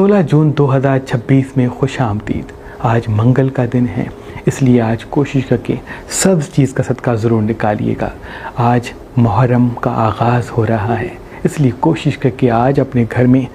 16 जून 2026 में खुशामदीद। आज मंगल का दिन है, इसलिए आज कोशिश करके सब चीज़ का सदका ज़रूर निकालिएगा। आज मुहर्रम का आगाज़ हो रहा है, इसलिए कोशिश करके आज अपने घर में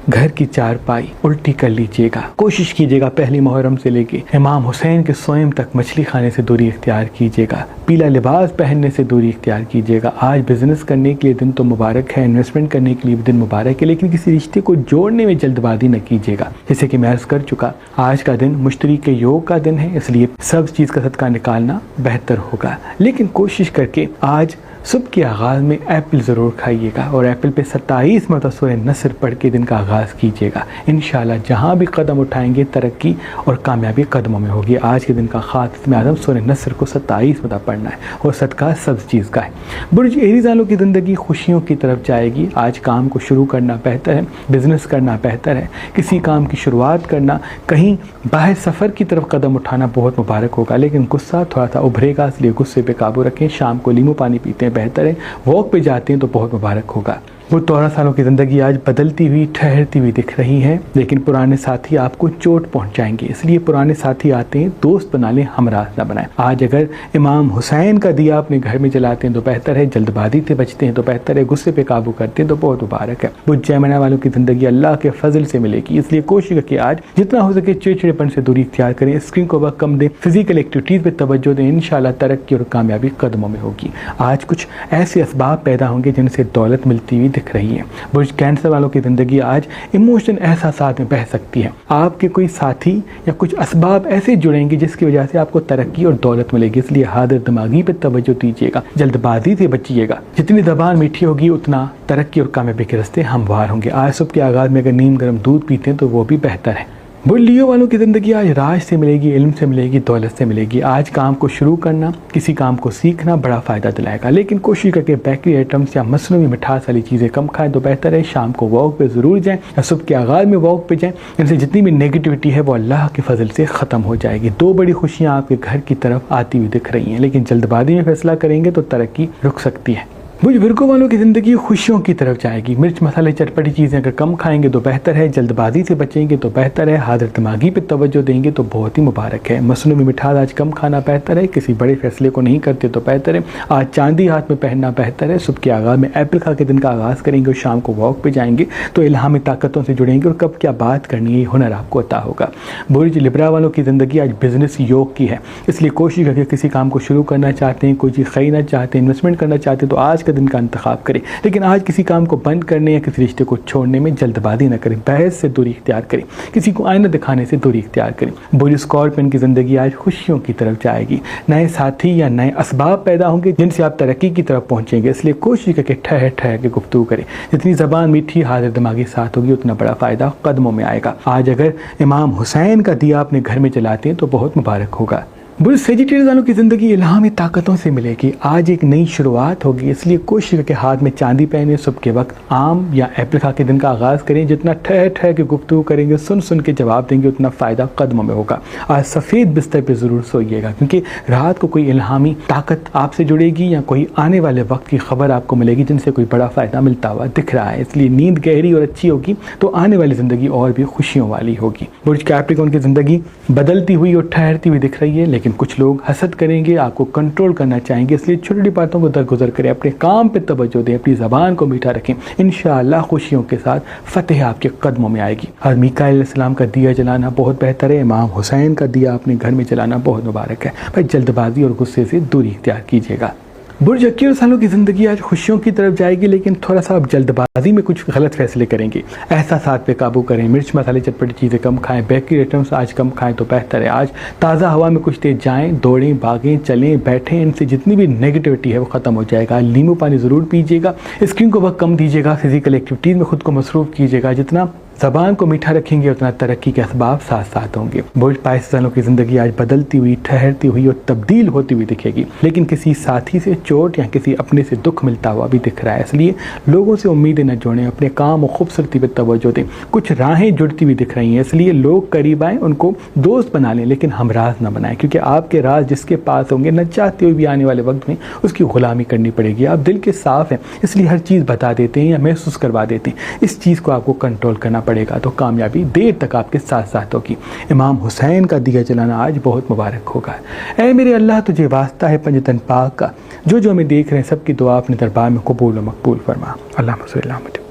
घर की चारपाई उल्टी कर लीजिएगा। कोशिश कीजिएगा पहली मुहर्रम से लेके इमाम हुसैन के सोएम तक मछली खाने से दूरी इख्तियार कीजिएगा। पीला लिबास पहनने से दूरी इख्तियार कीजिएगा। आज बिजनेस करने के लिए दिन तो मुबारक है, इन्वेस्टमेंट करने के लिए भी दिन मुबारक है, लेकिन किसी रिश्ते को जोड़ने में जल्दबाजी न कीजिएगा। जैसे कि मैं अर्ज़ कर चुका, आज का दिन मुश्तरी के योग का दिन है, इसलिए सब चीज़ का सदका निकालना बेहतर होगा। लेकिन कोशिश करके आज सुबह के आगाज़ में एप्पल ज़रूर खाइएगा और एप्पल पे 27 मरतबा सूरह नस्र पढ़ के दिन का आगाज़ कीजिएगा। इंशाअल्लाह जहाँ भी कदम उठाएंगे तरक्की और कामयाबी कदमों में होगी। आज के दिन का खातिम आज़म सूरह नस्र को 27 मरतबा पढ़ना है और सदका सब चीज़ का है। बुर्ज एरीज़ वालों की ज़िंदगी खुशियों की तरफ जाएगी। आज काम को शुरू करना बेहतर है, बिज़नेस करना बेहतर है, किसी काम की शुरुआत करना, कहीं बाहर सफ़र की तरफ कदम उठाना बहुत मुबारक होगा। लेकिन गुस्सा थोड़ा सा उभरेगा, इसलिए गुस्से पे काबू रखें। शाम को नींबू पानी पीते हैं बेहतर है, वॉक पे जाते हैं तो बहुत मुबारक होगा। वो 14 सालों की ज़िंदगी आज बदलती हुई ठहरती हुई दिख रही है, लेकिन पुराने साथी आपको चोट पहुंचाएंगे, इसलिए पुराने साथी आते हैं दोस्त बना लें, हमराज ना बनाएं। आज अगर इमाम हुसैन का दिया अपने घर में जलाते हैं तो बेहतर है, जल्दबाजी से बचते हैं तो बेहतर है, गुस्से पे काबू करते हैं तो बहुत मुबारक है। बुझ जैमना वालों की ज़िंदगी अल्लाह के फजल से मिलेगी, इसलिए कोशिश करके आज जितना हो सके चिड़चिड़ेपन से दूरी इख्तियार करें, स्क्रीन को वक्त कम दें, फिजिकल एक्टिविटीज़ पर तवज्जो दें। इंशाअल्लाह तरक्की और कामयाबी कदमों में होगी। आज कुछ ऐसे असबाब पैदा होंगे जिनसे दौलत मिलती हुई दिख रही है। बुर्ज कैंसर वालों की ज़िंदगी आज इमोशन एहसासात में बह सकती है। आपके कोई साथी या कुछ असबाब ऐसे जुड़ेंगे जिसकी वजह से आपको तरक्की और दौलत मिलेगी, इसलिए हाजिर दिमागी पे तवज्जो दीजिएगा, जल्दबाजी से बचिएगा। जितनी ज़बान मीठी होगी उतना तरक्की और कामयाबी के रास्ते हमवार होंगे। आज सुबह के आगाज़ में अगर नीम गर्म दूध पीते हैं तो वो भी बेहतर है। बुल्लियों वालों की ज़िंदगी आज राज से मिलेगी, इल्म से मिलेगी, दौलत से मिलेगी। आज काम को शुरू करना, किसी काम को सीखना बड़ा फ़ायदा दिलाएगा, लेकिन कोशिश करके बेकरी आइटम्स या मसनूई मिठास वाली चीज़ें कम खाएं तो बेहतर है। शाम को वॉक पे ज़रूर जाएं या सुबह के आगाज़ में वॉक पे जाएं, इनसे जितनी भी नेगेटिविटी है वो अल्लाह के फजल से ख़त्म हो जाएगी। दो बड़ी खुशियाँ आपके घर की तरफ आती हुई दिख रही हैं, लेकिन जल्दबाजी में फैसला करेंगे तो तरक्की रुक सकती है। बुजुर्गों वालों की ज़िंदगी खुशियों की तरफ जाएगी। मिर्च मसाले चटपटी चीज़ें अगर कम खाएंगे तो बेहतर है, जल्दबाजी से बचेंगे तो बेहतर है, हाजिर दिमागी पे तवज्जो देंगे तो बहुत ही मुबारक है। मसनूई मिठास आज कम खाना बेहतर है, किसी बड़े फैसले को नहीं करते तो बेहतर है। आज चांदी हाथ में पहनना बेहतर है। सुबह के आगाज़ में एप्पल खा के दिन का आगाज़ करेंगे और शाम को वॉक पे जाएंगे तो इल्हामी ताकतों से जुड़ेंगे और कब क्या बात करनी है हुनर आपको अता होगा। बुर्ज लिब्रा वालों की ज़िंदगी आज बिजनेस योग की है, इसलिए कोशिश करके किसी काम को शुरू करना चाहते हैं, कोई चीज़ खरीदना चाहते हैं, इन्वेस्टमेंट करना चाहते हैं तो आज का दिन का इंतखाब करें। लेकिन आज किसी काम को बंद करने या किसी रिश्ते को छोड़ने में जल्दबाजी न करें, बहस से दूरी इख्तियार करें, किसी को आईना दिखाने से दूरी इख्तियार करें। बुर्ज स्कॉर्पियन की ज़िंदगी आज खुशियों की तरफ जाएगी। नए साथी या नए असबाब पैदा होंगे जिनसे आप तरक्की की तरफ पहुंचेंगे, इसलिए कोशिश करके ठहर ठहर के गुफ्तगू करें। जितनी ज़बान मीठी हाजिर दिमागी साथ होगी उतना बड़ा फ़ायदा कदमों में आएगा। आज अगर इमाम हुसैन का दिया अपने घर में जलाते हैं तो बहुत मुबारक होगा। बुर्ज सेजिटेरियस वालों की ज़िंदगी इल्हामी ताकतों से मिलेगी। आज एक नई शुरुआत होगी, इसलिए कोशिश करके हाथ में चांदी पहने, सुबह के वक्त आम या एप्पल खा के दिन का आगाज़ करें। जितना ठहर ठहर के गुफ्तगू करेंगे, सुन सुन के जवाब देंगे, उतना फ़ायदा कदमों में होगा। आज सफ़ेद बिस्तर पे ज़रूर सोइएगा, क्योंकि रात को कोई इल्हामी ताकत आपसे जुड़ेगी या कोई आने वाले वक्त की खबर आपको मिलेगी जिनसे कोई बड़ा फ़ायदा मिलता हुआ दिख रहा है। इसलिए नींद गहरी और अच्छी होगी तो आने वाली ज़िंदगी और भी खुशियों वाली होगी। बुर्ज कैप्रिकॉर्न की ज़िंदगी बदलती हुई और ठहरती हुई दिख रही है, लेकिन कुछ लोग हसद करेंगे, आपको कंट्रोल करना चाहेंगे, इसलिए छोटी छोटी बातों को दरगुजर करें, अपने काम पे तवज्जो दें, अपनी ज़बान को मीठा रखें। इंशाअल्लाह खुशियों के साथ फतेह आपके कदमों में आएगी। और मीकाईल अलैहिस्सलाम का दिया जलाना बहुत बेहतर है, इमाम हुसैन का दिया अपने घर में जलाना बहुत मुबारक है। भाई जल्दबाजी और गुस्से से दूरी इख्तियार कीजिएगा। बुर्ज अक्यूरस वालों की ज़िंदगी आज खुशियों की तरफ जाएगी, लेकिन थोड़ा सा आप जल्दबाजी में कुछ गलत फैसले करेंगे। एहसासात पे काबू करें, मिर्च मसाले चटपटी चीज़ें कम खाएं, बेकरी आइटम्स आज कम खाएं तो बेहतर है। आज ताज़ा हवा में कुछ देर जाएं, दौड़ें, भागें, चलें, बैठें, इनसे जितनी भी नेगेटिविटी है वो ख़त्म हो जाएगा। नींबू पानी ज़रूर पीजिएगा, स्क्रीन को वक्त कम दीजिएगा, फिजिकल एक्टिविटीज़ में खुद को मसरूफ़ कीजिएगा। जितना ज़बान को मीठा रखेंगे उतना तरक्की के असबाब साथ साथ होंगे। बुर्ज पाइसेस वालों की ज़िंदगी आज बदलती हुई, ठहरती हुई और तब्दील होती हुई दिखेगी, लेकिन किसी साथी से चोट या किसी अपने से दुख मिलता हुआ भी दिख रहा है, इसलिए लोगों से उम्मीदें न जोड़ें, अपने काम और खूबसूरती पर तवज्जो दें। कुछ राहें जुड़ती हुई दिख रही हैं, इसलिए लोग करीब आएँ, उनको दोस्त बना लें, लेकिन हमराज न बनाएं, क्योंकि आपके राज जिसके पास होंगे न चाहते हुए भी आने वाले वक्त में उसकी गुलामी करनी पड़ेगी। आप दिल के साफ़ हैं, इसलिए हर चीज़ बता देते हैं या महसूस करवा देते हैं। इस चीज़ को आपको कंट्रोल करना पड़ेगा तो कामयाबी देर तक आपके साथ साथ होगी। इमाम हुसैन का दिया जलाना आज बहुत मुबारक होगा। ऐ मेरे अल्लाह, तुझे वास्ता है पंजतन पाक का, जो हमें देख रहे हैं सबकी दुआ अपने दरबार में कबूल व मकबूल फरमा। अल्लाह